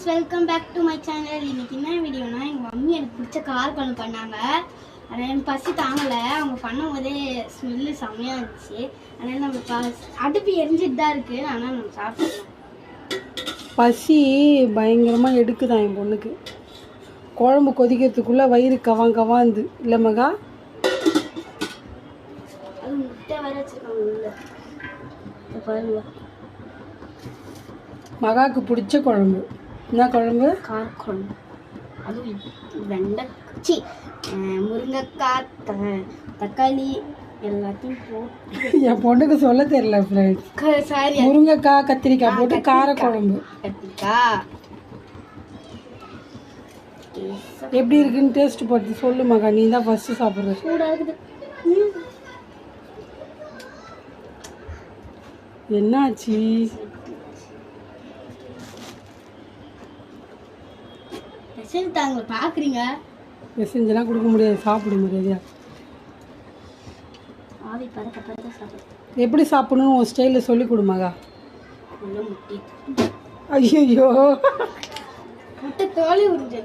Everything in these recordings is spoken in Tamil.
Friends, welcome back to my channel. இன்னைக்கு என்ன வீடியோனா, எங்கள் மம்மி எனக்கு பிடிச்ச கார் குழம்பு பண்ணாங்க. ஆனால் எனக்கு பசி தாங்கலை. அவங்க பண்ணும் போதே ஸ்மெல்லு செம்மையாக இருந்துச்சு. அதனால் நம்ம அடுப்பு எரிஞ்சிட்டு தான் இருக்குது. ஆனால் நம்ம சாப்பிடலாம். பசி பயங்கரமாக எடுக்குதான் என் பொண்ணுக்கு. குழம்பு கொதிக்கிறதுக்குள்ளே வயிறு கவாந்து இல்லை மகா? அது முட்டை வேற வச்சுருக்காங்க உள்ள பாருங்க. மகாவுக்கு பிடிச்ச குழம்பு என்ன குழம்பு? கார குழம்பு. அதுவும் வெண்டைச்சி முருங்கைக்காய் தக்காளி எல்லாத்தையும் போட்டு என் பொண்ணுக்கு சொல்ல தெரியல ஃப்ரெண்ட்ஸ். சாரி, முருங்கைக்காய் கத்திரிக்காய் போட்டு கார குழம்பு. கத்திரிக்காய் எப்படி இருக்குன்னு டேஸ்ட் பார்த்து சொல்லு மகா. நீ தான் ஃபர்ஸ்ட் சாப்பிட்ற. சூடாக இருக்குது. என்னாச்சு? தாங்க பாக்குறீங்க. மெசேஞ்செல்லாம் கொடுக்க முடியாது. சாப்பிட முடியாது. ஆவி பறக்க பறக்க சாப்பிடு. எப்படி சாப்பிடணும் உன் ஸ்டைலில் சொல்லி கொடு மகா. ஐயோ, முட்டை தோலை உறிஞ்சு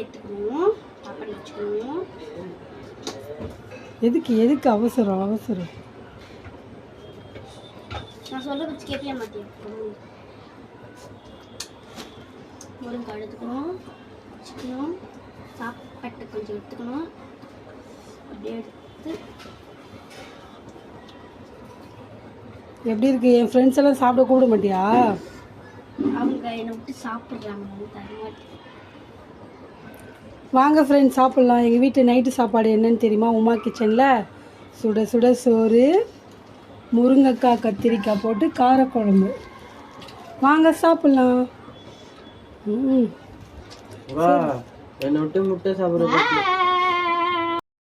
எடுத்துக்கணும். சாப்பாடு வச்சுக்கணும். எதுக்கு அவசரம்? நான் சொல்ல வச்சு கேட்கவே மாட்டேன். முருங்காய் எடுத்துக்கணும், வச்சுக்கணும். சாப்பாட்டை கொஞ்சம் எடுத்துக்கணும். அப்படியே எடுத்து எப்படி இருக்கு? என் ஃப்ரெண்ட்ஸ் எல்லாம் சாப்பிட கூட மாட்டியா? அவங்க என்னை விட்டு சாப்பிட்றாங்க. தரமாட்டேன். வாங்க ஃப்ரெண்ட்ஸ் சாப்பிட்லாம். எங்கள் வீட்டு நைட்டு சாப்பாடு என்னன்னு தெரியுமா? உமா கிச்சனில் சுட சுட சோறு, முருங்கைக்காய் கத்திரிக்காய் போட்டு காரக்குழம்பு. வாங்க சாப்பிட்லாம். என்ன விட்டு முட்டை சாப்பிட்றது